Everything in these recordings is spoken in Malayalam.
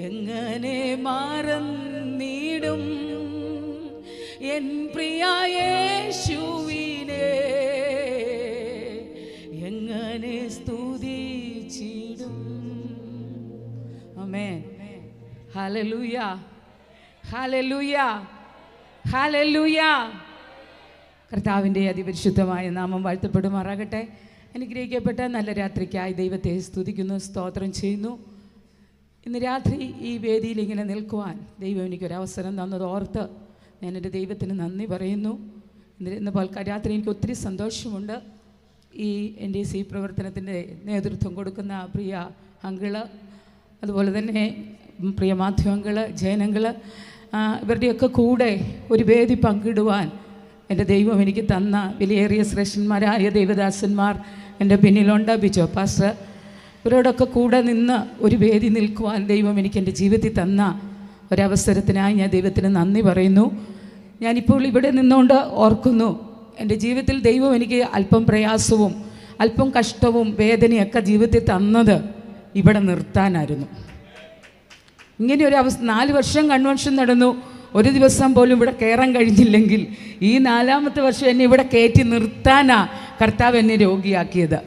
എങ്ങനെ മറന്നിടും എൻ പ്രിയ യേശുവിനെ, എങ്ങനെ സ്തുതിച്ചിടും. ആമേൻ. ഹല്ലേലൂയ, ഹല്ലേലൂയ, ഹല്ലേലൂയ. കർത്താവിൻ്റെ അതിപരിശുദ്ധമായ നാമം വാഴ്ത്തപ്പെടുമാറാകട്ടെ. അനുഗ്രഹിക്കപ്പെട്ട നല്ല രാത്രിക്കായി ദൈവത്തെ സ്തുതിക്കുന്നു, സ്തോത്രം ചെയ്യുന്നു. ഇന്ന് രാത്രി ഈ വേദിയിൽ ഇങ്ങനെ നിൽക്കുവാൻ ദൈവം എനിക്കൊരവസരം തന്നത് ഓർത്ത് ഞാൻ എൻ്റെ ദൈവത്തിന് നന്ദി പറയുന്നു. ഇന്ന് രാത്രി എനിക്ക് ഒത്തിരി സന്തോഷമുണ്ട്. ഈ NDC പ്രവർത്തനത്തിൻ്റെ നേതൃത്വം കൊടുക്കുന്ന പ്രിയ അങ്കിള്, അതുപോലെ തന്നെ പ്രിയ മാത്യു അങ്കിള്, ജയനങ്കിള്, ഇവരുടെയൊക്കെ കൂടെ ഒരു വേദി പങ്കിടുവാൻ എൻ്റെ ദൈവം എനിക്ക് തന്ന വിലയേറിയ ശ്രേഷ്ഠന്മാരായ ദൈവദാസന്മാർ എൻ്റെ പിന്നിലുണ്ട്. ബിജോ പാസ്റ്റർ, ഇവരോടൊക്കെ കൂടെ നിന്ന് ഒരു വേദി നിൽക്കുവാൻ ദൈവം എനിക്ക് എൻ്റെ ജീവിതത്തിൽ തന്ന ഒരവസരത്തിനായി ഞാൻ ദൈവത്തിന് നന്ദി പറയുന്നു. ഞാനിപ്പോൾ ഇവിടെ നിന്നുകൊണ്ട് ഓർക്കുന്നു, എൻ്റെ ജീവിതത്തിൽ ദൈവം എനിക്ക് അല്പം പ്രയാസവും അല്പം കഷ്ടവും വേദനയൊക്കെ ജീവിതത്തിൽ തന്നത് ഇവിടെ നിർത്താനായിരുന്നു. ഇങ്ങനെ ഒരു 4 വർഷം കൺവെൻഷൻ നടന്നു, ഒരു ദിവസം പോലും ഇവിടെ കയറാൻ കഴിഞ്ഞില്ലെങ്കിൽ ഈ 4ാമത്തെ വർഷം എന്നെ ഇവിടെ കയറ്റി നിർത്താനാ കർത്താവ് എന്നെ രോഗിയാക്കിയത്.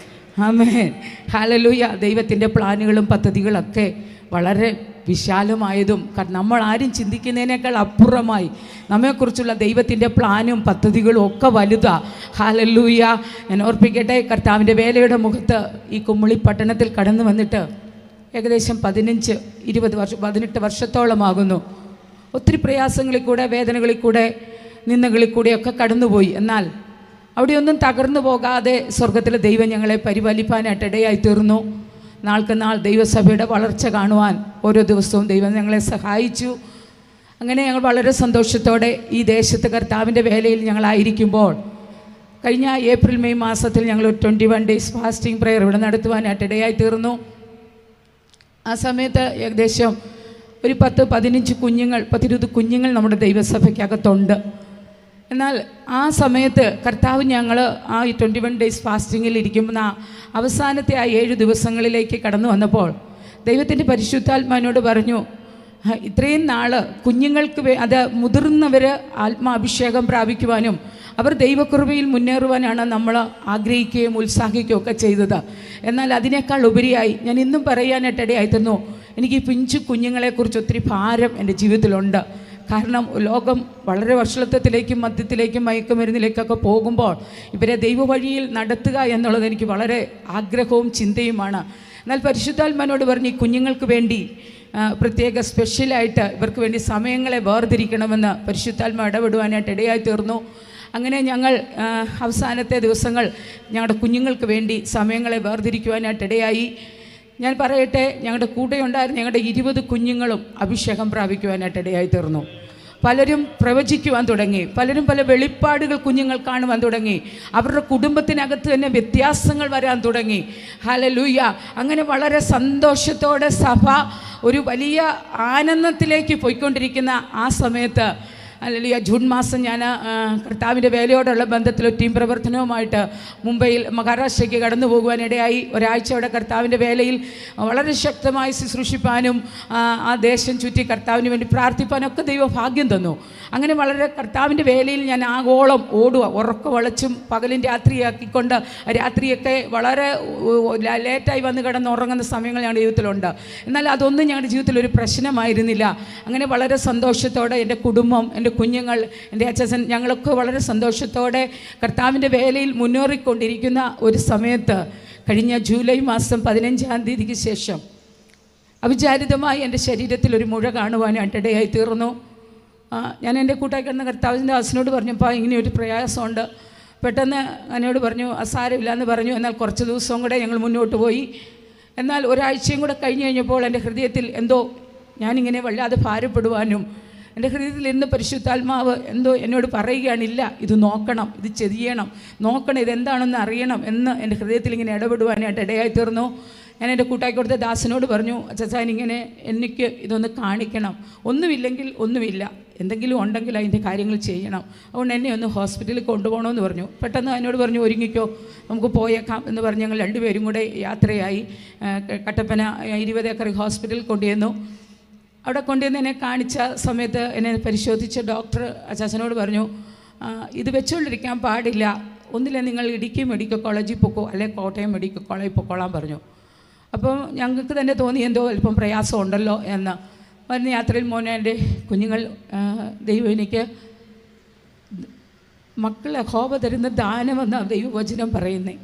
ആമേൻ, ഹല്ലേലൂയ. ദൈവത്തിൻ്റെ പ്ലാനുകളും പദ്ധതികളൊക്കെ വളരെ വിശാലമായതും നമ്മൾ ആരും ചിന്തിക്കുന്നതിനേക്കാൾ അപ്പുറമായി നമ്മെക്കുറിച്ചുള്ള ദൈവത്തിൻ്റെ പ്ലാനും പദ്ധതികളും ഒക്കെ വലുതാ. ഹല്ലേലൂയ. ഞാൻ ഓർപ്പിക്കട്ടെ, കർത്താവിൻ്റെ വേലയുടെ മുഖത്ത് ഈ കുമ്മളി പട്ടണത്തിൽ കടന്നു വന്നിട്ട് ഏകദേശം 18 വർഷത്തോളമാകുന്നു. ഒത്തിരി പ്രയാസങ്ങളിൽ കൂടെ, വേദനകളിൽ കൂടെ, നിന്ദകളിൽ കൂടെയൊക്കെ കടന്നുപോയി. എന്നാൽ അവിടെയൊന്നും തകർന്നു പോകാതെ സ്വർഗത്തിലെ ദൈവം ഞങ്ങളെ പരിപാലിപ്പാനായിട്ട് ഇടയായി തീർന്നു. നാൾക്ക് നാൾ ദൈവസഭയുടെ വളർച്ച കാണുവാൻ ഓരോ ദിവസവും ദൈവം ഞങ്ങളെ സഹായിച്ചു. അങ്ങനെ ഞങ്ങൾ വളരെ സന്തോഷത്തോടെ ഈ ദേശത്ത് കർത്താവിൻ്റെ വേലയിൽ ഞങ്ങളായിരിക്കുമ്പോൾ കഴിഞ്ഞ ഏപ്രിൽ മെയ് മാസത്തിൽ ഞങ്ങൾ 21 days ഫാസ്റ്റിംഗ് പ്രെയർ ഇവിടെ നടത്തുവാനായിട്ട് ഇടയായി തീർന്നു. ആ സമയത്ത് ഏകദേശം ഒരു 10-15 കുഞ്ഞുങ്ങൾ, 10-20 കുഞ്ഞുങ്ങൾ നമ്മുടെ ദൈവസഭയ്ക്കകത്തുണ്ട്. എന്നാൽ ആ സമയത്ത് കർത്താവ് ഞങ്ങൾ ആ 21 days ഫാസ്റ്റിങ്ങിൽ ഇരിക്കുമ്പോൾ അവസാനത്തെ ആ 7 ദിവസങ്ങളിലേക്ക് കടന്നു വന്നപ്പോൾ ദൈവത്തിൻ്റെ പരിശുദ്ധാത്മാവിനോട് പറഞ്ഞു, ഇത്രയും നാൾ കുഞ്ഞുങ്ങൾക്ക് അത് മുതിർന്നവർ ആത്മാഭിഷേകം പ്രാപിക്കുവാനും അവർ ദൈവകൃപയിൽ മുന്നേറുവാനാണ് നമ്മൾ ആഗ്രഹിക്കുകയും ഉത്സാഹിക്കുകയും ഒക്കെ ചെയ്തത്. എന്നാൽ അതിനേക്കാൾ ഉപരിയായി ഞാൻ ഇന്നും പറയാനായിട്ട് ഇടയായിരുന്നു, എനിക്ക് ഈ പിഞ്ചു കുഞ്ഞുങ്ങളെക്കുറിച്ച് ഒത്തിരി ഭാരം എൻ്റെ ജീവിതത്തിലുണ്ട്. കാരണം ലോകം വളരെ വഷളത്വത്തിലേക്കും മദ്യത്തിലേക്കും മയക്കുമരുന്നിലേക്കൊക്കെ പോകുമ്പോൾ ഇവരെ ദൈവവഴിയിൽ നടത്തുക എന്നുള്ളത് എനിക്ക് വളരെ ആഗ്രഹവും ചിന്തയുമാണ്. എന്നാൽ പരിശുദ്ധാത്മാവിനോട് പറഞ്ഞ് ഈ കുഞ്ഞുങ്ങൾക്ക് വേണ്ടി പ്രത്യേക സ്പെഷ്യലായിട്ട് ഇവർക്ക് വേണ്ടി സമയങ്ങളെ വേർതിരിക്കണമെന്ന് പരിശുദ്ധാത്മാവ് ഇടപെടുവാനായിട്ട് ഇടയായി തീർന്നു. അങ്ങനെ ഞങ്ങൾ അവസാനത്തെ ദിവസങ്ങൾ ഞങ്ങളുടെ കുഞ്ഞുങ്ങൾക്ക് വേണ്ടി സമയങ്ങളെ വേർതിരിക്കുവാനായിട്ട് ഇടയായി. ഞാൻ പറയട്ടെ, ഞങ്ങളുടെ കൂടെ ഉണ്ടായിരുന്ന ഞങ്ങളുടെ 20 കുഞ്ഞുങ്ങളും അഭിഷേകം പ്രാപിക്കുവാനായിട്ട് ഇടയായി തീർന്നു. പലരും പ്രവചിക്കുവാൻ തുടങ്ങി, പലരും പല വെളിപ്പാടുകൾ കുഞ്ഞുങ്ങൾ കാണുവാൻ തുടങ്ങി, അവരുടെ കുടുംബത്തിനകത്ത് തന്നെ വ്യത്യാസങ്ങൾ വരാൻ തുടങ്ങി. ഹല്ലേലൂയ. അങ്ങനെ വളരെ സന്തോഷത്തോടെ സഭ ഒരു വലിയ ആനന്ദത്തിലേക്ക് പോയിക്കൊണ്ടിരിക്കുന്ന ആ സമയത്ത്, ഹല്ലേലൂയ, ജൂൺ മാസം ഞാൻ കർത്താവിൻ്റെ വേലയോടുള്ള ബന്ധത്തിൽ ടീം പ്രവർത്തനവുമായിട്ട് മുംബൈയിൽ മഹാരാഷ്ട്രയ്ക്ക് കടന്നു പോകുവാനിടയായി. ഒരാഴ്ച അവിടെ കർത്താവിൻ്റെ വേലയിൽ വളരെ ശക്തമായി ശുശ്രൂഷിപ്പാനും ആ ദേശം ചുറ്റി കർത്താവിന് വേണ്ടി പ്രാർത്ഥിപ്പാനൊക്കെ ദൈവം ഭാഗ്യം തന്നു. അങ്ങനെ വളരെ കർത്താവിൻ്റെ വേലയിൽ ഞാൻ ആഗോളം ഓടുക, ഉറക്കം വളച്ചും പകലും രാത്രിയാക്കിക്കൊണ്ട്, രാത്രിയൊക്കെ വളരെ ലേറ്റായി വന്ന് കിടന്ന് ഉറങ്ങുന്ന സമയങ്ങൾ ഞങ്ങളുടെ ജീവിതത്തിലുണ്ട്. എന്നാൽ അതൊന്നും ഞങ്ങളുടെ ജീവിതത്തിൽ ഒരു പ്രശ്നമായിരുന്നില്ല. അങ്ങനെ വളരെ സന്തോഷത്തോടെ എൻ്റെ കുടുംബം, എൻ്റെ കുഞ്ഞുങ്ങൾ, എൻ്റെ അച്ഛൻ, ഞങ്ങളൊക്കെ വളരെ സന്തോഷത്തോടെ കർത്താവിൻ്റെ വേലയിൽ മുന്നേറിക്കൊണ്ടിരിക്കുന്ന ഒരു സമയത്ത് കഴിഞ്ഞ ജൂലൈ മാസം 15-ാം തീയതിക്ക് ശേഷം അവിചാരിതമായി എൻ്റെ ശരീരത്തിൽ ഒരു മുഴ കാണുവാനായിട്ട് ഇടയായി തീർന്നു. ഞാൻ എൻ്റെ കൂട്ടായി കിടന്ന കർത്താവിൻ്റെ ദാസനോട് പറഞ്ഞപ്പോൾ ഇങ്ങനെ ഒരു പ്രയാസമുണ്ട്. പെട്ടെന്ന് എന്നോട് പറഞ്ഞു അസാരമില്ല എന്ന് പറഞ്ഞു. എന്നാൽ കുറച്ച് ദിവസവും കൂടെ ഞങ്ങൾ മുന്നോട്ട് പോയി. എന്നാൽ ഒരാഴ്ചയും കൂടെ കഴിഞ്ഞപ്പോൾ എൻ്റെ ഹൃദയത്തിൽ എന്തോ ഞാനിങ്ങനെ വല്ലാതെ ഭാരപ്പെടുവാനും എൻ്റെ ഹൃദയത്തിൽ ഇന്ന് പരിശുദ്ധാത്മാവ് എന്തോ എന്നോട് പറയുകയാണില്ല, ഇത് നോക്കണം, ഇത് ചെയ്യണം, നോക്കണം, ഇതെന്താണെന്ന് അറിയണം എന്ന് എൻ്റെ ഹൃദയത്തിൽ ഇങ്ങനെ ഇടപെടുവാനായിട്ട് ഇടയായി തീർന്നു. ഞാൻ എൻ്റെ കൂട്ടായി കൊടുത്ത ദാസനോട് പറഞ്ഞു, അച്ഛൻ ഇങ്ങനെ എനിക്ക് ഇതൊന്ന് കാണിക്കണം, ഒന്നുമില്ലെങ്കിൽ ഒന്നുമില്ല, എന്തെങ്കിലും ഉണ്ടെങ്കിൽ അതിൻ്റെ കാര്യങ്ങൾ ചെയ്യണം, അതുകൊണ്ട് എന്നെ ഒന്ന് ഹോസ്പിറ്റലിൽ കൊണ്ടുപോകണമെന്ന് പറഞ്ഞു. പെട്ടെന്ന് എന്നോട് പറഞ്ഞു ഒരുങ്ങിക്കോ, നമുക്ക് പോയേക്കാം എന്ന് പറഞ്ഞ് ഞങ്ങൾ രണ്ടുപേരും കൂടെ യാത്രയായി കട്ടപ്പന 20 ഏക്കർ ഹോസ്പിറ്റലിൽ കൊണ്ടുവന്നു. അവിടെ കൊണ്ടുവന്ന് എന്നെ കാണിച്ച സമയത്ത് എന്നെ പരിശോധിച്ച ഡോക്ടർ അച്ചാച്ചനോട് പറഞ്ഞു, ഇത് വെച്ചുകൊണ്ടിരിക്കാൻ പാടില്ല, ഒന്നില്ല നിങ്ങൾ ഇടുക്കി മെഡിക്കൽ കോളേജിൽ പൊക്കോ, അല്ലെ കോട്ടയം മെഡിക്കൽ കോളേജിൽ പൊക്കോളാൻ പറഞ്ഞു. അപ്പം ഞങ്ങൾക്ക് തന്നെ തോന്നി എന്തോ അല്പം പ്രയാസം ഉണ്ടല്ലോ എന്ന്. വരുന്ന യാത്രയിൽ മോനെ എൻ്റെ കുഞ്ഞുങ്ങൾ, ദൈവം എനിക്ക് മക്കളെ ഹോബ തരുന്ന ദാനമെന്നാണ് ദൈവവചനം പറയുന്നത്.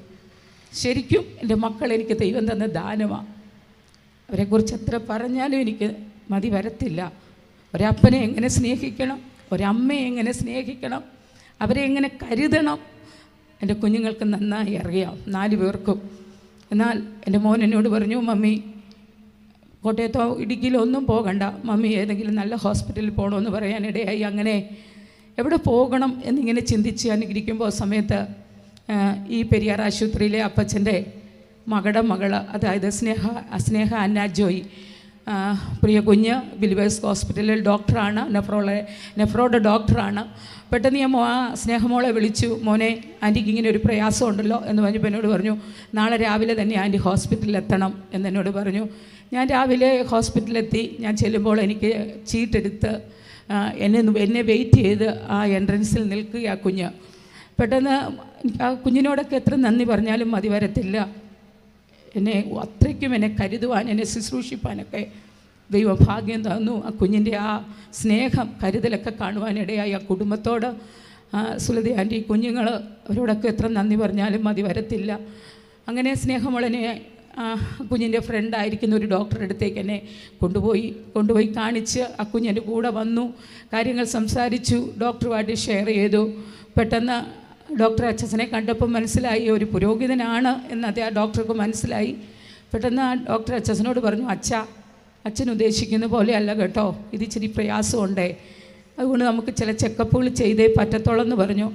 ശരിക്കും എൻ്റെ മക്കൾ എനിക്ക് ദൈവം തന്ന ദാനമാണ്. അവരെക്കുറിച്ച് എത്ര പറഞ്ഞാലും എനിക്ക് മതി വരത്തില്ല. ഒരപ്പനെ എങ്ങനെ സ്നേഹിക്കണം, ഒരമ്മയെ എങ്ങനെ സ്നേഹിക്കണം, അവരെ എങ്ങനെ കരുതണം, എൻ്റെ കുഞ്ഞുങ്ങൾക്ക് നന്നായി അറിയാം, 4 പേർക്കും. എന്നാൽ എൻ്റെ മോൻ എന്നോട് പറഞ്ഞു, മമ്മി കോട്ടയത്തോ ഇടുക്കിയിലോ ഒന്നും പോകണ്ട, മമ്മി ഏതെങ്കിലും നല്ല ഹോസ്പിറ്റലിൽ പോകണമെന്ന് പറയാനിടയായി. അങ്ങനെ എവിടെ പോകണം എന്നിങ്ങനെ ചിന്തിച്ച് ഞാനിരിക്കുമ്പോൾ സമയത്ത് ഈ പെരിയാർ ആശുപത്രിയിലെ അപ്പച്ചൻ്റെ മകളുടെ മകൾ, അതായത് സ്നേഹ അന്ന ജോയി, പ്രിയ കുഞ്ഞ് ബിലിവേഴ്സ് ഹോസ്പിറ്റലിൽ ഡോക്ടറാണ്, നെഫ്രോയുടെ ഡോക്ടറാണ്. പെട്ടെന്ന് ഞാൻ സ്നേഹമോളെ വിളിച്ചു, മോനെ ആൻറ്റിക്ക് ഇങ്ങനെ ഒരു പ്രയാസം ഉണ്ടല്ലോ എന്ന് പറഞ്ഞപ്പോൾ എന്നോട് പറഞ്ഞു, നാളെ രാവിലെ തന്നെ ആൻറ്റി ഹോസ്പിറ്റലിൽ എത്തണം എന്നോട് പറഞ്ഞു. ഞാൻ രാവിലെ ഹോസ്പിറ്റലിലെത്തി. ഞാൻ ചെല്ലുമ്പോൾ എനിക്ക് ചീട്ടെടുത്ത് എന്നെ വെയിറ്റ് ചെയ്ത് ആ എൻട്രൻസിൽ നിൽക്കുക ആ കുഞ്ഞ്. പെട്ടെന്ന് ആ കുഞ്ഞിനോടൊക്കെ എത്ര നന്ദി പറഞ്ഞാലും മതി വരത്തില്ല. അത്രയ്ക്കും എന്നെ കരുതുവാൻ, എന്നെ ശുശ്രൂഷിപ്പാനൊക്കെ ദൈവം ഭാഗ്യം തന്നു. ആ കുഞ്ഞിൻ്റെ ആ സ്നേഹം, കരുതലൊക്കെ കാണുവാനിടയായി. ആ കുടുംബത്തോട് സുലതി ആൻറ്റി, കുഞ്ഞുങ്ങൾ, അവരോടൊക്കെ എത്ര നന്ദി പറഞ്ഞാലും മതി വരത്തില്ല. അങ്ങനെ സ്നേഹമുളനെ കുഞ്ഞിൻ്റെ ഫ്രണ്ടായിരിക്കുന്ന ഒരു ഡോക്ടറുടെ അടുത്തേക്ക് എന്നെ കൊണ്ടുപോയി കാണിച്ച് ആ കുഞ്ഞിൻ്റെ കൂടെ വന്നു, കാര്യങ്ങൾ സംസാരിച്ചു, ഡോക്ടറുമായിട്ട് ഷെയർ ചെയ്തു. പെട്ടെന്ന് ഡോക്ടർ അച്ഛനെ കണ്ടപ്പോൾ മനസ്സിലായി ഒരു പുരോഹിതനാണ് എന്ന് ആ ഡോക്ടർക്ക് മനസ്സിലായി. പെട്ടെന്ന് ആ ഡോക്ടർ അച്ഛനോട് പറഞ്ഞു, അച്ഛൻ ഉദ്ദേശിക്കുന്ന പോലെ അല്ല കേട്ടോ, ഇത് ഇച്ചിരി പ്രയാസമുണ്ടേ, അതുകൊണ്ട് നമുക്ക് ചില ചെക്കപ്പുകൾ ചെയ്തേ പറ്റത്തോളം എന്ന് പറഞ്ഞു.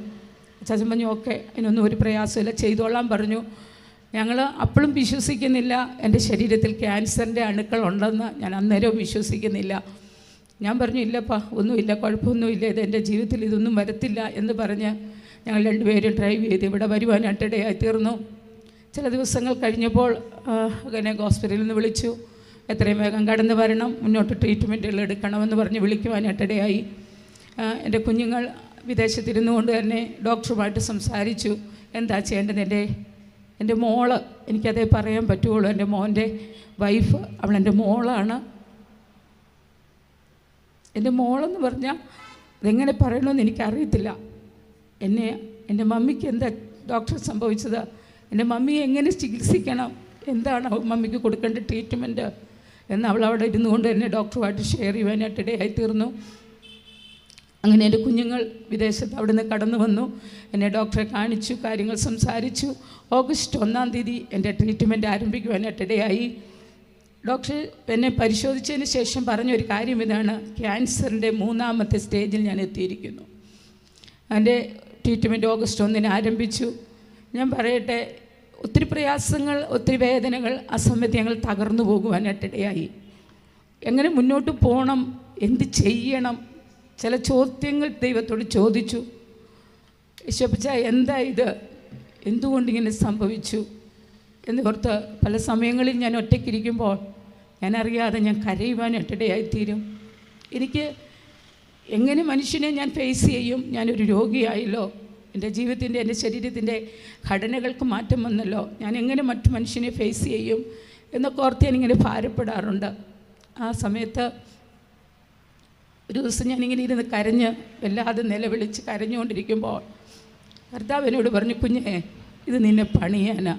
അച്ഛൻ പറഞ്ഞു, ഓക്കെ, അതിനൊന്നും ഒരു പ്രയാസമില്ല, ചെയ്തോളാൻ പറഞ്ഞു. ഞങ്ങൾ അപ്പോഴും വിശ്വസിക്കുന്നില്ല എൻ്റെ ശരീരത്തിൽ ക്യാൻസറിൻ്റെ അണുക്കളുണ്ടെന്ന്. ഞാൻ അന്നേരവും വിശ്വസിക്കുന്നില്ല. ഞാൻ പറഞ്ഞു, ഇല്ലപ്പാ, ഒന്നുമില്ല, കുഴപ്പമൊന്നുമില്ല, ഇത് എൻ്റെ ജീവിതത്തിൽ ഇതൊന്നും വരത്തില്ല എന്ന് പറഞ്ഞ് ഞങ്ങൾ 2 പേരും ഡ്രൈവ് ചെയ്ത് ഇവിടെ വരുവാനായിട്ടിടയായി തീർന്നു. ചില ദിവസങ്ങൾ കഴിഞ്ഞപ്പോൾ അങ്ങനെ ഹോസ്പിറ്റലിൽ നിന്ന് വിളിച്ചു, എത്രയും വേഗം കടന്നു വരണം, മുന്നോട്ട് ട്രീറ്റ്മെൻറ്റുകൾ എടുക്കണമെന്ന് പറഞ്ഞ് വിളിക്കുവാനായിട്ടിടയായി. എൻ്റെ കുഞ്ഞുങ്ങൾ വിദേശത്തിരുന്നു കൊണ്ട് തന്നെ ഡോക്ടറുമായിട്ട് സംസാരിച്ചു, എന്താ ചെയ്യേണ്ടത്. എൻ്റെ മോള്, എനിക്കതേ പറയാൻ പറ്റുള്ളൂ, എൻ്റെ മോൻ്റെ വൈഫ്, അവളെൻ്റെ മോളാണ്. എൻ്റെ മോളെന്ന് പറഞ്ഞാൽ അതെങ്ങനെ പറയണമെന്ന് എനിക്കറിയത്തില്ല. എൻ്റെ മമ്മിക്ക് എന്താ ഡോക്ടർ സംഭവിച്ചത്, എൻ്റെ മമ്മിയെ എങ്ങനെ ചികിത്സിക്കണം, എന്താണ് മമ്മിക്ക് കൊടുക്കേണ്ട ട്രീറ്റ്മെൻറ്റ് എന്ന് അവളവിടെ ഇരുന്നു കൊണ്ട് എന്നെ ഡോക്ടറുമായിട്ട് ഷെയർ ചെയ്യുവാനായിട്ടിടയായി തീർന്നു. അങ്ങനെ എൻ്റെ കുഞ്ഞുങ്ങൾ വിദേശത്ത് അവിടെ നിന്ന് കടന്നു വന്നു, എന്നെ ഡോക്ടറെ കാണിച്ചു, കാര്യങ്ങൾ സംസാരിച്ചു. ഓഗസ്റ്റ് 1-ാം തീയതി എൻ്റെ ട്രീറ്റ്മെൻറ്റ് ആരംഭിക്കുവാനായിട്ടിടയായി. ഡോക്ടർ എന്നെ പരിശോധിച്ചതിന് ശേഷം പറഞ്ഞൊരു കാര്യം ഇതാണ്, ക്യാൻസറിൻ്റെ 3-ാമത്തെ സ്റ്റേജിൽ ഞാൻ എത്തിയിരിക്കുന്നു. എൻ്റെ ട്രീറ്റ്മെൻറ്റ് ഓഗസ്റ്റ് 1-ന് ആരംഭിച്ചു. ഞാൻ പറയട്ടെ, ഒത്തിരി പ്രയാസങ്ങൾ, ഒത്തിരി വേദനകൾ, ആ സമയത്ത് ഞങ്ങൾ തകർന്നു പോകുവാനായിട്ടിടയായി. എങ്ങനെ മുന്നോട്ട് പോകണം, എന്ത് ചെയ്യണം, ചില ചോദ്യങ്ങൾ ദൈവത്തോട് ചോദിച്ചു. യേശുപ്പച്ചാ, എന്താ ഇത്, എന്തുകൊണ്ടിങ്ങനെ സംഭവിച്ചു എന്ന് ഓർത്ത് പല സമയങ്ങളിൽ ഞാൻ ഒറ്റയ്ക്കിരിക്കുമ്പോൾ ഞാനറിയാതെ ഞാൻ കരയുവാനായിട്ടിടയായിത്തീരും. എനിക്ക് എങ്ങനെ മനുഷ്യനെ ഞാൻ ഫേസ് ചെയ്യും, ഞാനൊരു രോഗിയായല്ലോ, എൻ്റെ ജീവിതത്തിൻ്റെ, എൻ്റെ ശരീരത്തിൻ്റെ ഘടനകൾക്ക് മാറ്റം വന്നല്ലോ, ഞാൻ എങ്ങനെ മറ്റു മനുഷ്യനെ ഫേസ് ചെയ്യും എന്നൊക്കെ ഓർത്ത് ഞാനിങ്ങനെ ഭാരപ്പെടാറുണ്ട്. ആ സമയത്ത് ഒരു ദിവസം ഞാനിങ്ങനെ ഇരുന്ന് കരഞ്ഞ്, വല്ലാതെ നിലവിളിച്ച് കരഞ്ഞുകൊണ്ടിരിക്കുമ്പോൾ കർത്താവ് എന്നോട് പറഞ്ഞു, കുഞ്ഞേ, ഇത് നിന്നെ പണിയാനാ,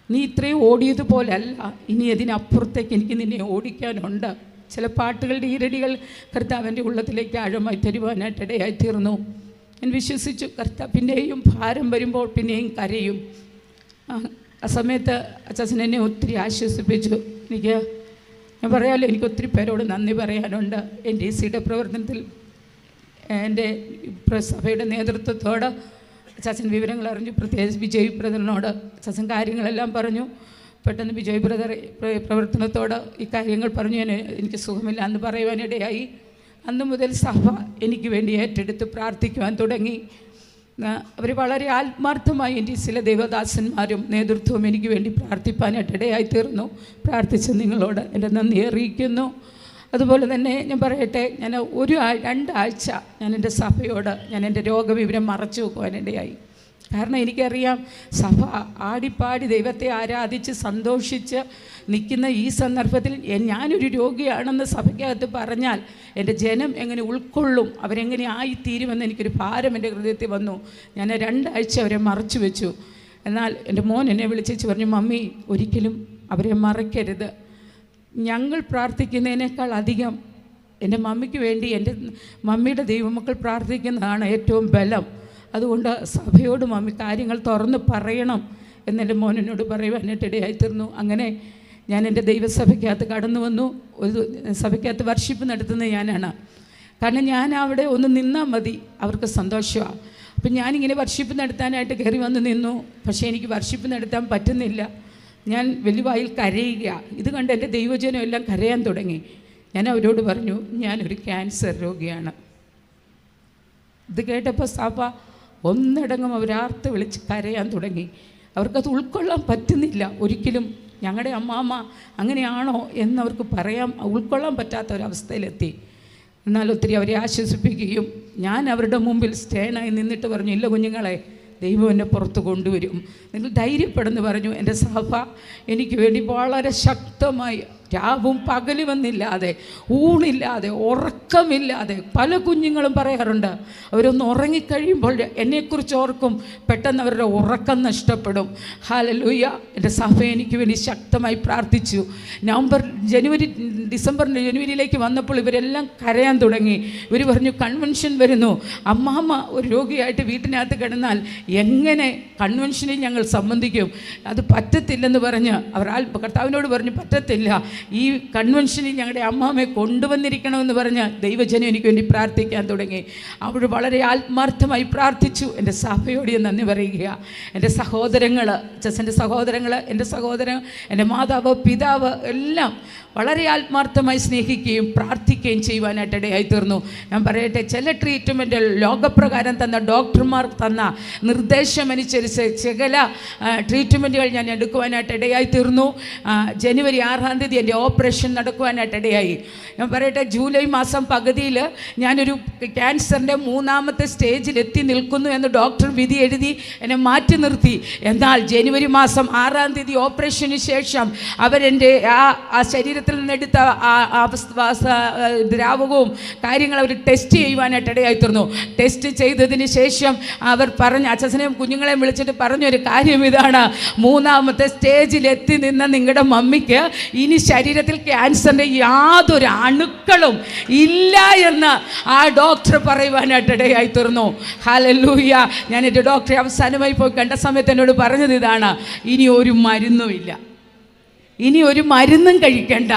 നീ ഇത്രയും ഓടിയതുപോലെ അല്ല, ഇനി അതിനപ്പുറത്തേക്ക് എനിക്ക് നിന്നെ ഓടിക്കാനുണ്ട്. ചില പാട്ടുകളുടെ ഈരടികൾ കർത്താവിൻ്റെ ഉള്ളത്തിലേക്ക് ആഴമായി തരുവാനായിട്ടിടയായി തീർന്നു. ഞാൻ വിശ്വസിച്ചു, കർത്താവ് പിന്നെയും ഭാരം വരുമ്പോൾ പിന്നെയും കരയും. ആ സമയത്ത് അച്ഛൻ എന്നെ ഒത്തിരി ആശ്വസിപ്പിച്ചു. ഞാൻ പറയാമല്ലോ, എനിക്ക് ഒത്തിരി പേരോട് നന്ദി പറയാനുണ്ട്. NDCയുടെ പ്രവർത്തനത്തിൽ എൻ്റെ സഭയുടെ നേതൃത്വത്തോട് അച്ഛൻ വിവരങ്ങൾ അറിഞ്ഞു, പ്രത്യേകിച്ച് വിജയ് ബ്രദറിനോട് അച്ഛൻ കാര്യങ്ങളെല്ലാം പറഞ്ഞു. പെട്ടെന്ന് വിജയ് ബ്രദർ പ്രവർത്തനത്തോട് ഈ കാര്യങ്ങൾ പറഞ്ഞു. എനിക്ക് സുഖമില്ല എന്ന് പറയുവാനിടയായി. അന്ന് മുതൽ സഭ എനിക്ക് വേണ്ടി ഏറ്റെടുത്ത് പ്രാർത്ഥിക്കുവാൻ തുടങ്ങി. അവർ വളരെ ആത്മാർത്ഥമായി NDCയിലെ ദേവദാസന്മാരും നേതൃത്വവും എനിക്ക് വേണ്ടി പ്രാർത്ഥിപ്പാനായിട്ടിടയായി തീർന്നു. പ്രാർത്ഥിച്ച നിങ്ങളോട് എൻ്റെ നന്ദി അറിയിക്കുന്നു. അതുപോലെ തന്നെ ഞാൻ പറയട്ടെ, ഞാൻ 2 ആഴ്ച ഞാൻ എൻ്റെ സഭയോട് ഞാൻ എൻ്റെ രോഗവിവരം മറച്ചു വെക്കുവാനിടയായി. കാരണം എനിക്കറിയാം, സഭ ആടിപ്പാടി ദൈവത്തെ ആരാധിച്ച് സന്തോഷിച്ച് നിൽക്കുന്ന ഈ സന്ദർഭത്തിൽ ഞാനൊരു രോഗിയാണെന്ന് സഭയ്ക്കകത്ത് പറഞ്ഞാൽ എൻ്റെ ജനം എങ്ങനെ ഉൾക്കൊള്ളും, അവരെങ്ങനെ ആയിത്തീരുമെന്ന് എനിക്കൊരു ഭാരം എൻ്റെ ഹൃദയത്തിൽ വന്നു. ഞാൻ 2 ആഴ്ച അവരെ മറച്ചു വെച്ചു. എന്നാൽ എൻ്റെ മോൻ എന്നെ വിളിച്ചു പറഞ്ഞു, മമ്മി ഒരിക്കലും അവരെ മറക്കരുത്. ഞങ്ങൾ പ്രാർത്ഥിക്കുന്നതിനേക്കാൾ അധികം എൻ്റെ മമ്മിക്ക് വേണ്ടി എൻ്റെ മമ്മിയുടെ ദൈവമക്കൾ പ്രാർത്ഥിക്കുന്നതാണ് ഏറ്റവും ബലം. അതുകൊണ്ട് സഭയോട് മമ്മി കാര്യങ്ങൾ തുറന്ന് പറയണം എന്നെൻ്റെ മോനോട് പറയുവാനായിട്ടിടയായിത്തീർന്നു. അങ്ങനെ ഞാൻ എൻ്റെ ദൈവസഭയ്ക്കകത്ത് കടന്നു വന്നു. ഒരു സഭയ്ക്കകത്ത് വർഷിപ്പ് നടത്തുന്നത് ഞാനാണ്. കാരണം ഞാൻ അവിടെ ഒന്ന് നിന്നാൽ മതി, അവർക്ക് സന്തോഷമാണ്. അപ്പം ഞാനിങ്ങനെ വർഷിപ്പ് നടത്താനായിട്ട് കയറി വന്ന് നിന്നു. പക്ഷേ എനിക്ക് വർഷിപ്പ് നടത്താൻ പറ്റുന്നില്ല. ഞാൻ വെല്ലുവായിൽ കരയുക. ഇത് കണ്ട് എൻ്റെ ദൈവജനം എല്ലാം കരയാൻ തുടങ്ങി. ഞാൻ അവരോട് പറഞ്ഞു, ഞാനൊരു ക്യാൻസർ രോഗിയാണ്. ഇത് കേട്ടപ്പോൾ സഭ ഒന്നടങ്കം അവരാർത്ത് വിളിച്ച് കരയാൻ തുടങ്ങി. അവർക്കത് ഉൾക്കൊള്ളാൻ പറ്റുന്നില്ല. ഒരിക്കലും ഞങ്ങളുടെ അമ്മാമ്മ അങ്ങനെയാണോ എന്നവർക്ക് ഉൾക്കൊള്ളാൻ പറ്റാത്ത ഒരവസ്ഥയിലെത്തി. എന്നാൽ ഒത്തിരി അവരെ ആശ്വസിപ്പിക്കുകയും ഞാൻ അവരുടെ മുമ്പിൽ സ്റ്റേണായി നിന്നിട്ട് പറഞ്ഞു, ഇല്ല കുഞ്ഞുങ്ങളെ, ദൈവം എന്നെ പുറത്ത് കൊണ്ടുവരും, നിങ്ങൾ ധൈര്യപ്പെടുന്നു പറഞ്ഞു. എൻ്റെ സഭ എനിക്ക് വേണ്ടി വളരെ ശക്തമായി രാവും പകലുമെന്നില്ലാതെ, ഊണില്ലാതെ, ഉറക്കമില്ലാതെ, പല കുഞ്ഞുങ്ങളും പറയാറുണ്ട്, അവരൊന്ന് ഉറങ്ങിക്കഴിയുമ്പോൾ എന്നെക്കുറിച്ച് ഓർക്കും, പെട്ടെന്ന് അവരുടെ ഉറക്കം നഷ്ടപ്പെടും. ഹല്ലേലൂയ. എൻ്റെ സഭ എനിക്ക് വേണ്ടി ശക്തമായി പ്രാർത്ഥിച്ചു. ജനുവരിയിലേക്ക് വന്നപ്പോൾ ഇവരെല്ലാം കരയാൻ തുടങ്ങി. ഇവർ പറഞ്ഞു, കൺവെൻഷൻ വരുന്നു, അമ്മാമ്മ ഒരു രോഗിയായിട്ട് വീട്ടിനകത്ത് കിടന്നാൽ എങ്ങനെ കൺവെൻഷനിൽ ഞങ്ങൾ സംബന്ധിക്കും? അത് പറ്റത്തില്ലെന്ന് പറഞ്ഞ് അവർ കർത്താവിനോട് പറഞ്ഞു, പറ്റത്തില്ല, ഈ കൺവെൻഷനിൽ ഞങ്ങളുടെ അമ്മാമ്മയെ കൊണ്ടുവന്നിരിക്കണമെന്ന് പറഞ്ഞ് ദൈവജനം എനിക്ക് വേണ്ടി പ്രാർത്ഥിക്കാൻ തുടങ്ങി. അവർ വളരെ ആത്മാർത്ഥമായി പ്രാർത്ഥിച്ചു. എൻ്റെ സഭയോട് നന്ദി പറയുക. എൻ്റെ സഹോദരങ്ങൾ, എൻ്റെ സഹോദരങ്ങൾ, എൻ്റെ സഹോദരൻ, എൻ്റെ മാതാവ്, പിതാവ് എല്ലാം വളരെ ആത്മാർത്ഥമായി സ്നേഹിക്കുകയും പ്രാർത്ഥിക്കുകയും ചെയ്യുവാനായിട്ട് ഇടയായി തീർന്നു. ഞാൻ പറയട്ടെ, ചില ട്രീറ്റ്മെൻറ്റ് ലോകപ്രകാരം തന്ന ഡോക്ടർമാർ തന്ന നിർദ്ദേശമനുസരിച്ച് ചില ട്രീറ്റ്മെൻറ്റുകൾ ഞാൻ എടുക്കുവാനായിട്ട് ഇടയായി തീർന്നു. ജനുവരി 6-ാം തീയതി എൻ്റെ ഓപ്പറേഷൻ നടക്കുവാനായിട്ട് ഇടയായി. ഞാൻ പറയട്ടെ, ജൂലൈ മാസം പകുതിയിൽ ഞാനൊരു ക്യാൻസറിൻ്റെ 3-ാമത്തെ സ്റ്റേജിൽ എത്തി നിൽക്കുന്നു എന്ന് ഡോക്ടർ വിധി എഴുതി എന്നെ മാറ്റി നിർത്തി. എന്നാൽ ജനുവരി മാസം 6-ാം തീയതി ഓപ്പറേഷന് ശേഷം അവരെൻ്റെ ആ ശരീരത്തിൽ നിന്നെടുത്ത ദ്രാവകവും കാര്യങ്ങൾ അവർ ടെസ്റ്റ് ചെയ്യുവാനായിട്ട് ഇടയായി തീർന്നു. ടെസ്റ്റ് ചെയ്തതിന് ശേഷം അവർ പറഞ്ഞ അച്ഛനെയും കുഞ്ഞുങ്ങളെയും വിളിച്ചിട്ട് പറഞ്ഞൊരു കാര്യം ഇതാണ്, 3-ാമത്തെ സ്റ്റേജിൽ എത്തി നിന്ന നിങ്ങളുടെ മമ്മിക്ക് ഇനി ശരീരത്തിൽ ക്യാൻസറിൻ്റെ യാതൊരു അണുക്കളും ഇല്ല എന്ന് ആ ഡോക്ടർ പറയുവാനായിട്ട് ഇടയായി തീർന്നു. ഹല്ലേലൂയ. ഞാൻ എൻ്റെ ഡോക്ടറെ അവസാനമായി പോയി കണ്ട സമയത്ത് എന്നോട് പറഞ്ഞത് ഇതാണ്, ഇനി ഒരു മരുന്നുമില്ല, ഇനി ഒരു മരുന്നും കഴിക്കണ്ട.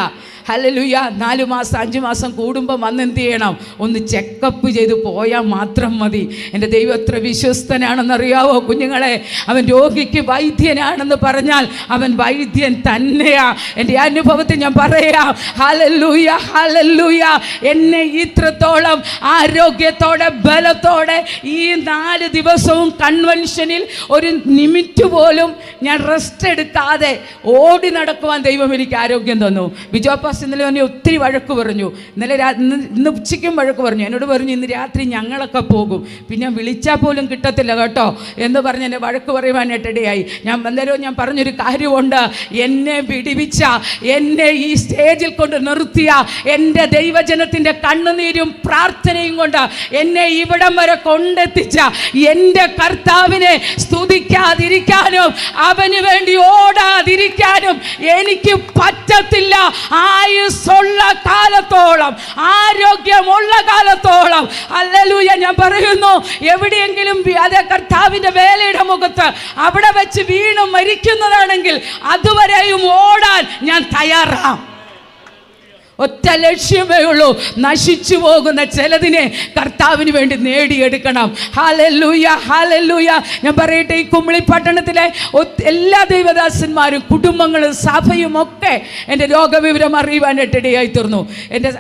ഹല്ലേലൂയ. 4 മാസം 5 മാസം കൂടുമ്പോൾ വന്ന് എന്ത് ചെയ്യണം? ഒന്ന് ചെക്കപ്പ് ചെയ്ത് പോയാൽ മാത്രം മതി. എൻ്റെ ദൈവം എത്ര വിശ്വസ്തനാണെന്നറിയാവോ കുഞ്ഞുങ്ങളെ? അവൻ രോഗിക്ക് വൈദ്യനാണെന്ന് പറഞ്ഞാൽ അവൻ വൈദ്യൻ തന്നെയാ. എൻ്റെ അനുഭവത്തിൽ ഞാൻ പറയാം, ഹല്ലേലൂയ, ഹല്ലേലൂയ. എന്നെ ഇത്രത്തോളം ആരോഗ്യത്തോടെ ബലത്തോടെ ഈ 4 ദിവസവും കൺവെൻഷനിൽ ഒരു മിനിറ്റ് പോലും ഞാൻ റെസ്റ്റ് എടുക്കാതെ ഓടി നടക്കുവാൻ ദൈവം എനിക്ക് ആരോഗ്യം തന്നു. ബിജോപ്പ ഇന്നലെ എന്നെ ഒത്തിരി വഴക്ക് പറഞ്ഞു. ഇന്ന് ഉച്ചയ്ക്കും വഴക്ക് പറഞ്ഞു. എന്നോട് പറഞ്ഞു, ഇന്ന് രാത്രി ഞങ്ങളൊക്കെ പോകും, പിന്നെ വിളിച്ചാൽ പോലും കിട്ടത്തില്ല കേട്ടോ എന്ന് പറഞ്ഞ് എന്നെ വഴക്ക് പറയുവാനായിട്ടിടയായി. ഞാൻ പറഞ്ഞൊരു കാര്യമുണ്ട്, എന്നെ വിടിവിച്ച, എന്നെ ഈ സ്റ്റേജിൽ കൊണ്ട് നിർത്തിയ എൻ്റെ ദൈവജനത്തിൻ്റെ കണ്ണുനീരും പ്രാർത്ഥനയും കൊണ്ട് എന്നെ ഇവിടം വരെ കൊണ്ടെത്തിച്ച എൻ്റെ കർത്താവിനെ സ്തുതിക്കാതിരിക്കാനും അവന് വേണ്ടി ഓടാതിരിക്കാനും എനിക്ക് പറ്റത്തില്ല. ആയുസ്സുള്ള കാലത്തോളം, ആരോഗ്യമുള്ള കാലത്തോളം, ഹല്ലേലൂയ, ഞാൻ പറയുന്നു, എവിടെയെങ്കിലും അതേ കർത്താവിൻ്റെ വേലയുടെ മുഖത്ത് അവിടെ വെച്ച് വീണ് മരിക്കുന്നതാണെങ്കിൽ അതുവരെയും ഓടാൻ ഞാൻ തയ്യാറാണ്. ഒറ്റ ലക്ഷ്യമേ ഉള്ളൂ, നശിച്ചു പോകുന്ന ചിലതിനെ കർത്താവിന് വേണ്ടി നേടിയെടുക്കണം. Hallelujah, hallelujah. ഞാൻ പറയട്ടെ, ഈ കുമളി പട്ടണത്തിലെ എല്ലാ ദൈവദാസന്മാരും കുടുംബങ്ങളും സഭയും ഒക്കെ എൻ്റെ രോഗവിവരം അറിയുവാനായിട്ട് ഇടയായി തീർന്നു. എൻ്റെ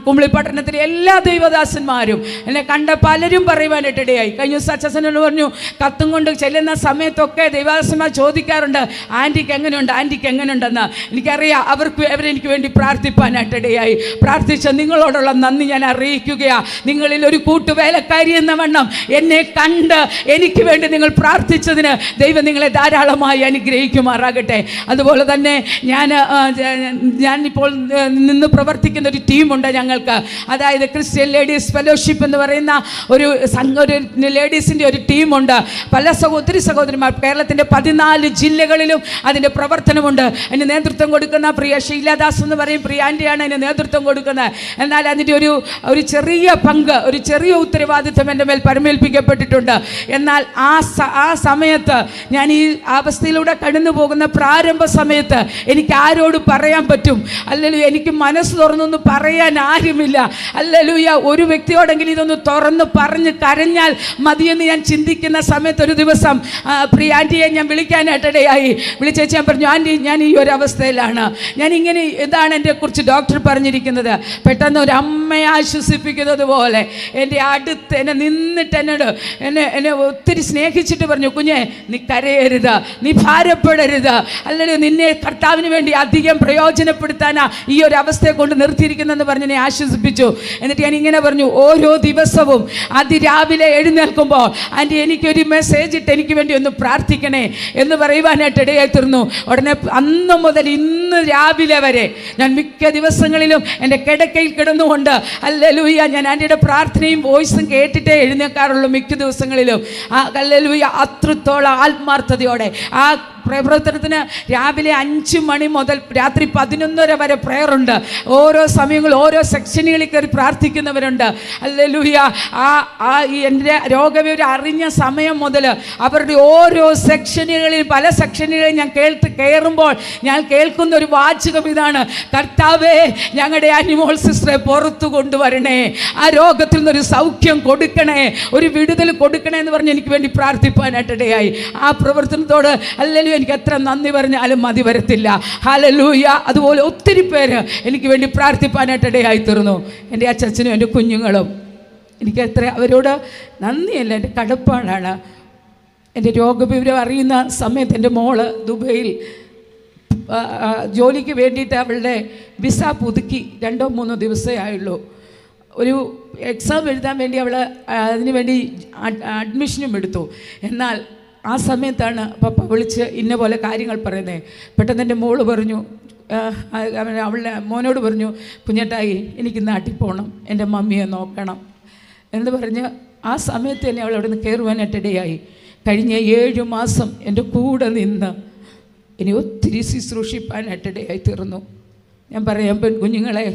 കുമളി പട്ടണത്തിലെ എല്ലാ ദൈവദാസന്മാരും എന്നെ കണ്ട പലരും പറയുവാനായിട്ട് ഇടയായി. കഴിഞ്ഞ ദിവസം അച്ഛനോട് പറഞ്ഞു, കത്തും കൊണ്ട് ചെല്ലുന്ന സമയത്തൊക്കെ ദൈവദാസന്മാർ ചോദിക്കാറുണ്ട്, ആൻറ്റിക്ക് എങ്ങനെയുണ്ട്, ആൻറ്റിക്ക് എങ്ങനെയുണ്ടെന്ന്. എനിക്കറിയാം, അവരെനിക്ക് വേണ്ടി പ്രാർത്ഥിപ്പാനായിട്ട് ഇടയായി. പ്രാർത്ഥിച്ച നിങ്ങളോടുള്ള നന്ദി ഞാൻ അറിയിക്കുകയാണ്. നിങ്ങളിൽ ഒരു കൂട്ടുവേലക്കാരി എന്ന വണ്ണം എന്നെ കണ്ട് എനിക്ക് വേണ്ടി നിങ്ങൾ പ്രാർത്ഥിച്ചതിന് ദൈവം നിങ്ങളെ ധാരാളമായി അനുഗ്രഹിക്കുമാറാകട്ടെ. അതുപോലെ തന്നെ ഞാനിപ്പോൾ നിന്ന് പ്രവർത്തിക്കുന്ന ഒരു ടീമുണ്ട് ഞങ്ങൾക്ക്. അതായത് ക്രിസ്ത്യൻ ലേഡീസ് ഫെലോഷിപ്പ് എന്ന് പറയുന്ന ഒരു ലേഡീസിൻ്റെ ഒരു ടീമുണ്ട്. ഒത്തിരി സഹോദരിമാർ കേരളത്തിൻ്റെ 14 ജില്ലകളിലും അതിൻ്റെ പ്രവർത്തനമുണ്ട്. അതിന് നേതൃത്വം കൊടുക്കുന്ന പ്രിയ ശീലാദാസ് എന്ന് പറയും, പ്രിയാൻ്റെയാണ് അതിന് നേതൃത്വം കൊടുക്കുന്നത്. എന്നാൽ അതിൻ്റെ ഒരു ചെറിയ പങ്ക്, ഒരു ചെറിയ ഉത്തരവാദിത്വം എൻ്റെ മേൽ പരമേൽപ്പിക്കപ്പെട്ടിട്ടുണ്ട്. എന്നാൽ ആ സമയത്ത് ഞാൻ ഈ അവസ്ഥയിലൂടെ കടന്നു പോകുന്ന പ്രാരംഭ സമയത്ത് എനിക്ക് ആരോട് പറയാൻ പറ്റും? അല്ലല്ലോ, എനിക്ക് മനസ്സ് തുറന്നൊന്ന് പറയാൻ ആരുമില്ല. അല്ലല്ലൂയ, ഒരു വ്യക്തിയോടെങ്കിലും ഇതൊന്ന് തുറന്ന് പറഞ്ഞ് കരഞ്ഞാൽ മതിയെന്ന് ഞാൻ ചിന്തിക്കുന്ന സമയത്ത് ഒരു ദിവസം പ്രിയ ആൻറ്റിയെ ഞാൻ വിളിക്കാനായിട്ടിടയായി. വിളിച്ചേച്ച് ഞാൻ പറഞ്ഞു, ആൻറ്റി ഞാൻ ഈ ഒരു അവസ്ഥയിലാണ്, ഞാനിങ്ങനെ ഇതാണ് എന്നെക്കുറിച്ച് ഡോക്ടർ പറഞ്ഞിരിക്കുന്നത്. പെട്ടെന്ന് ഒരു അമ്മയെ ആശ്വസിപ്പിക്കുന്നത് പോലെ എൻ്റെ അടുത്ത് എന്നെ നിന്നിട്ട് എന്നെ ഒത്തിരി സ്നേഹിച്ചിട്ട് പറഞ്ഞു, കുഞ്ഞെ നീ കരയരുത്, നീ ഭാരപ്പെടരുത്, അല്ലെങ്കിൽ നിന്നെ കർത്താവിന് വേണ്ടി അധികം പ്രയോജനപ്പെടുത്താനാ ഈ ഒരു അവസ്ഥയെ കൊണ്ട് നിർത്തിയിരിക്കുന്നതെന്ന് പറഞ്ഞ് എന്നെ ആശ്വസിപ്പിച്ചു. എന്നിട്ട് ഞാൻ ഇങ്ങനെ പറഞ്ഞു, ഓരോ ദിവസവും അതിരാവിലെ എഴുന്നേൽക്കുമ്പോൾ ആൻറ്റി എനിക്കൊരു മെസ്സേജ് ഇട്ട് എനിക്ക് വേണ്ടി ഒന്ന് പ്രാർത്ഥിക്കണേ എന്ന് പറയുവാനായിട്ട് ഇടയായി തീർന്നു. ഉടനെ അന്ന് മുതൽ ഇന്ന് രാവിലെ വരെ ഞാൻ മിക്ക ദിവസങ്ങളിലും എൻ്റെ കിടക്കയിൽ കിടന്നുകൊണ്ട് ഹല്ലേലൂയ ഞാൻ ആൻറ്റിയുടെ പ്രാർത്ഥനയും വോയിസും കേട്ടിട്ടേ എഴുന്നേൽക്കാറുള്ളൂ മിക്ക ദിവസങ്ങളിലും. ഹല്ലേലൂയ അത്രത്തോളം ആത്മാർത്ഥതയോടെ ആ പ്രവർത്തനത്തിന് രാവിലെ 5 മണി മുതൽ രാത്രി 11:30 വരെ പ്രയറുണ്ട്. ഓരോ സമയങ്ങളിൽ ഓരോ സെക്ഷനുകളിൽ കയറി പ്രാർത്ഥിക്കുന്നവരുണ്ട്. ഹല്ലേലൂയ. എൻ്റെ രോഗവിവരം അറിഞ്ഞ സമയം മുതൽ അവരുടെ ഓരോ സെക്ഷനുകളിൽ പല സെക്ഷനുകളിൽ ഞാൻ കയറുമ്പോൾ ഞാൻ കേൾക്കുന്ന ഒരു വാചകം ഇതാണ്, കർത്താവേ ഞങ്ങളുടെ അനിമോൾ സിസ്റ്ററെ പുറത്തു കൊണ്ടുവരണേ, ആ രോഗത്തിൽ നിന്നൊരു സൗഖ്യം കൊടുക്കണേ, ഒരു വിടുതൽ കൊടുക്കണേ എന്ന് പറഞ്ഞ് എനിക്ക് വേണ്ടി പ്രാർത്ഥിപ്പാനായിട്ടിടയായി. ആ പ്രവർത്തനത്തോട് ഹല്ലേലൂയ എനിക്ക് എത്ര നന്ദി പറഞ്ഞാലും മതി വരത്തില്ല. ഹല്ലേലൂയ. അതുപോലെ ഒത്തിരി പേര് എനിക്ക് വേണ്ടി പ്രാർത്ഥിപ്പാനായിട്ടിടയായി തീർന്നു. എൻ്റെ അച്ഛനും എൻ്റെ കുഞ്ഞുങ്ങളും. എനിക്ക് എത്ര അവരോട് നന്ദിയല്ല, എൻ്റെ കടപ്പാടാണ്. എൻ്റെ രോഗവിവരം അറിയുന്ന സമയത്ത് എൻ്റെ മോള് ദുബൈയിൽ ജോലിക്ക് വേണ്ടിയിട്ട് അവളുടെ വിസ പുതുക്കി 2-3 ദിവസമേ ആയുള്ളൂ. ഒരു എക്സാം എഴുതാൻ വേണ്ടി അവൾ അതിന് വേണ്ടി അഡ്മിഷനും എടുത്തു. എന്നാൽ ആ സമയത്താണ് പപ്പ വിളിച്ച് ഇന്ന പോലെ കാര്യങ്ങൾ പറയുന്നത്. പെട്ടെന്ന് എൻ്റെ മോള് പറഞ്ഞു, അവളുടെ മോനോട് പറഞ്ഞു, കുഞ്ഞേട്ടായി എനിക്ക് നാട്ടിൽ പോകണം, എൻ്റെ മമ്മിയെ നോക്കണം എന്ന് പറഞ്ഞ് ആ സമയത്ത് തന്നെ അവൾ അവിടെ നിന്ന് കയറുവാനായിട്ടിടയായി. കഴിഞ്ഞ 7 മാസം എൻ്റെ കൂടെ നിന്ന് ഇനി ഒത്തിരി ശുശ്രൂഷിപ്പാനായിട്ടിടയായി തീർന്നു. ഞാൻ പറയാം, പെൺകുഞ്ഞുങ്ങളെ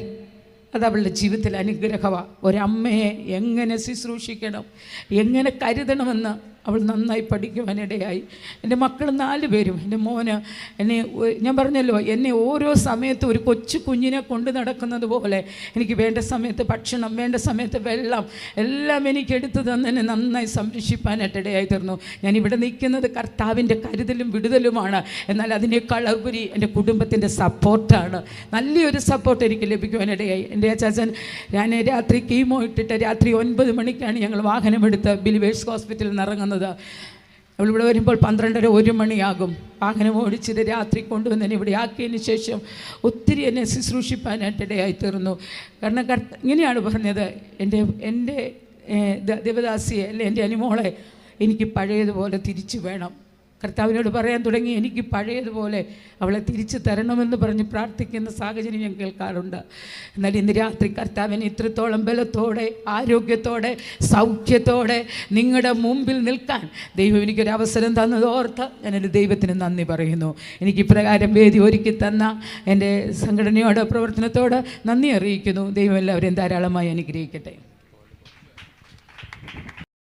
അത് അവളുടെ ജീവിതത്തിൽ അനുഗ്രഹമാണ്. ഒരമ്മയെ എങ്ങനെ ശുശ്രൂഷിക്കണം, എങ്ങനെ കരുതണമെന്ന് അവൾ നന്നായി പഠിക്കുവാനിടയായി. എൻ്റെ മക്കൾ 4 പേരും, എൻ്റെ മോന് എന്നെ, ഞാൻ പറഞ്ഞല്ലോ, എന്നെ ഓരോ സമയത്ത് ഒരു കൊച്ചു കുഞ്ഞിനെ കൊണ്ട് നടക്കുന്നത് പോലെ എനിക്ക് വേണ്ട സമയത്ത് ഭക്ഷണം, വേണ്ട സമയത്ത് വെള്ളം എല്ലാം എനിക്ക് എടുത്തു തന്നെ നന്നായി സംരക്ഷിപ്പാനായിട്ടിടയായി തീർന്നു. ഞാനിവിടെ നിൽക്കുന്നത് കർത്താവിൻ്റെ കരുതലും വിടുതലുമാണ്. എന്നാൽ അതിനേക്കാൾ ഉപരി എൻ്റെ കുടുംബത്തിൻ്റെ സപ്പോർട്ടാണ്. നല്ലൊരു സപ്പോർട്ട് എനിക്ക് ലഭിക്കുവാനിടയായി. എൻ്റെ അച്ചാച്ചൻ, ഞാൻ രാത്രി കീമോ ഇട്ടിട്ട് രാത്രി 9 മണിക്കാണ് ഞങ്ങൾ വാഹനമെടുത്ത് ബിലിവേഴ്സ് ഹോസ്പിറ്റലിൽ നിന്ന് ഇറങ്ങുന്നത്. അവളിവിടെ വരുമ്പോൾ 12:30-1 മണിയാകും. വാഹനം ഓടിച്ചിട്ട് രാത്രി കൊണ്ടുവന്ന് എന്നെ ഇവിടെ ആക്കിയതിന് ശേഷം ഒത്തിരി എന്നെ ശുശ്രൂഷിപ്പാനായിട്ടിടയായി തീർന്നു. കാരണം ഇങ്ങനെയാണ് പറഞ്ഞത്, എൻ്റെ ദേവദാസിയെ അല്ലെ എൻ്റെ അനിമോളെ എനിക്ക് പഴയതുപോലെ തിരിച്ചു വേണം. കർത്താവിനോട് പറയാൻ തുടങ്ങി, എനിക്ക് പഴയതുപോലെ അവളെ തിരിച്ചു തരണമെന്ന് പറഞ്ഞ് പ്രാർത്ഥിക്കുന്ന സാഹചര്യം ഞാൻ കേൾക്കാറുണ്ട്. എന്നാൽ ഇന്ന് രാത്രി കർത്താവിന് ഇത്രത്തോളം ബലത്തോടെ, ആരോഗ്യത്തോടെ, സൗഖ്യത്തോടെ നിങ്ങളുടെ മുമ്പിൽ നിൽക്കാൻ ദൈവം എനിക്കൊരവസരം തന്നതോർത്ത് ഞാൻ എൻ്റെ ദൈവത്തിന് നന്ദി പറയുന്നു. എനിക്ക് ഇപ്രകാരം വേദി ഒരുക്കി തന്ന എൻ്റെ സംഘടനയോട്, പ്രവർത്തനത്തോട് നന്ദി അറിയിക്കുന്നു. ദൈവം എല്ലാവരെയും ധാരാളമായി അനുഗ്രഹിക്കട്ടെ.